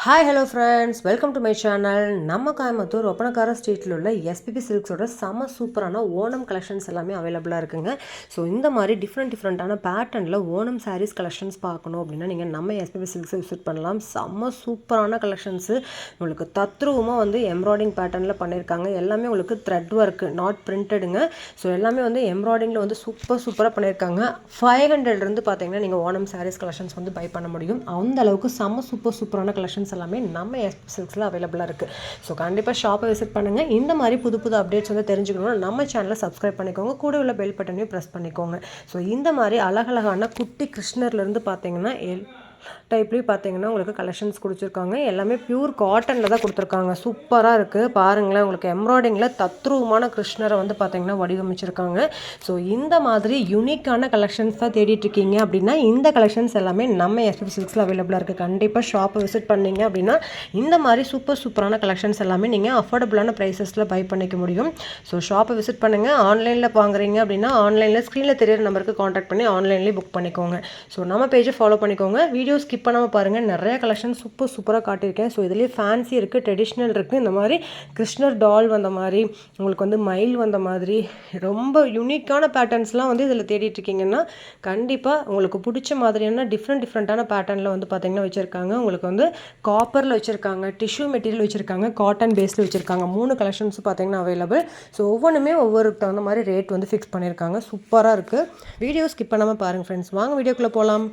Hi hello friends, welcome to my channel. நம்ம கோயம்புத்தூர் ஒப்பனக்கார ஸ்ட்ரீட்டில் உள்ள எஸ்பிபி சில்க்ஸோட செம சூப்பரான ஓணம் கலெக்ஷன்ஸ் எல்லாமே அவைலபிளாக இருக்குங்க. ஸோ இந்த மாதிரி டிஃப்ரெண்ட்டான பேட்டர்னில் ஓணம் சாரீஸ் கலெக்ஷன்ஸ் பார்க்கணும் அப்படின்னா நீங்கள் நம்ம எஸ்பிபி சில்க்ஸை விசிட் பண்ணலாம். செம்ம சூப்பரான கலெக்ஷன்ஸு உங்களுக்கு தத்ரூபமாக எம்ப்ராய்டிங் பேட்டர்னில் பண்ணியிருக்காங்க. எல்லாமே உங்களுக்கு த்ரெட் ஒர்க்கு, நாட் பிரிண்டடுங்க. ஸோ எல்லாமே எம்ப்ராய்டிங்கில் சூப்பராக பண்ணியிருக்காங்க. 500 பார்த்தீங்கன்னா நீங்கள் ஓணம் சாரீஸ் கலெக்ஷன்ஸ் பை பண்ண முடியும். அந்த அளவுக்கு செம்ம சூப்பரான கலெக்ஷன்ஸ் எல்லாமே நம்ம எஸ்பி சில்க்ஸில் அவைலபிளாக இருக்குது. ஸோ கண்டிப்பாக ஷாப்பை விசிட் பண்ணுங்கள். இந்த மாதிரி புது அப்டேட்ஸ் தெரிஞ்சுக்கணும்னா நம்ம சேனலை சப்ஸ்கிரைப் பண்ணிக்கோங்க. கூட உள்ள பெல் பட்டனையும் ப்ரெஸ் பண்ணிக்கோங்க. ஸோ இந்த மாதிரி அழகழகான குட்டி கிருஷ்ணர்லேருந்து பார்த்தீங்கன்னா டைப்லேயும் பார்த்தீங்கன்னா உங்களுக்கு கலெக்ஷன்ஸ் கொடுத்துருக்காங்க. எல்லாமே பியூர் காட்டனில் தான் கொடுத்துருக்காங்க. சூப்பராக இருக்குது பாருங்களேன். உங்களுக்கு எம்ப்ராய்டிங்கில் தத்ரூபமான கிருஷ்ணரை பார்த்தீங்கன்னா வடிவமைச்சிருக்காங்க. ஸோ இந்த மாதிரி யூனிக்கான கலெக்ஷன்ஸ் தான் தேடிட்டுருக்கீங்க அப்படின்னா இந்த கலெக்ஷன்ஸ் எல்லாமே நம்ம எஸ்பி சில்க்ஸில் அவைலபிளாக இருக்குது. கண்டிப்பாக ஷாப்பை விசிட் பண்ணிங்க அப்படின்னா இந்த மாதிரி சூப்பரான கலெக்ஷன்ஸ் எல்லாமே நீங்கள் அஃபோர்டபுளான ப்ரைஸஸில் பை பண்ணிக்க முடியும். ஸோ ஷாப்பை விசிட் பண்ணுங்கள். ஆன்லைனில் வாங்குறீங்க அப்படின்னா ஆன்லைனில் ஸ்க்ரீனில் தெரியிற நம்பருக்கு காண்டாக்ட் பண்ணி ஆன்லைன்லேயே புக் பண்ணிக்கோங்க. ஸோ நம்ம பேஜை ஃபாலோ பண்ணிக்கோங்க. வீடியோ ஸ்கிப் பண்ணாமல் பாருங்கள். நிறைய கலெக்ஷன் சூப்பராக காட்டியிருக்கேன். ஸோ இதுலேயே ஃபேன்சி இருக்குது, ட்ரெடிஷ்னல் இருக்குது. இந்த மாதிரி கிருஷ்ணர் டால் வந்த மாதிரி, உங்களுக்கு மயில் வந்த மாதிரி ரொம்ப யூனிக்கான பேட்டர்ன்ஸ்லாம் இதில் தேடிட்டுருக்கீங்கன்னா கண்டிப்பாக உங்களுக்கு பிடிச்ச மாதிரியான டிஃப்ரெண்ட்டான பேட்டர்னில் பார்த்தீங்கன்னா வச்சுருக்காங்க. உங்களுக்கு காப்பரில் வச்சுருக்காங்க, டிஷ்யூ மெட்டீரியல் வச்சுருக்காங்க, காட்டன் பேஸில் வச்சுருக்காங்க. 3 கலெக்ஷன்ஸ் பார்த்தீங்கன்னா அவைலபிள். ஸோ ஒவ்வொன்றுமே ஒவ்வொரு தகுந்த மாதிரி ரேட் ஃபிக்ஸ் பண்ணியிருக்காங்க. சூப்பராக இருக்குது. வீடியோ ஸ்கிப் பண்ணாமல் பாருங்கள் ஃப்ரெண்ட்ஸ். வாங்க வீடியோக்குள்ளே போகலாம்.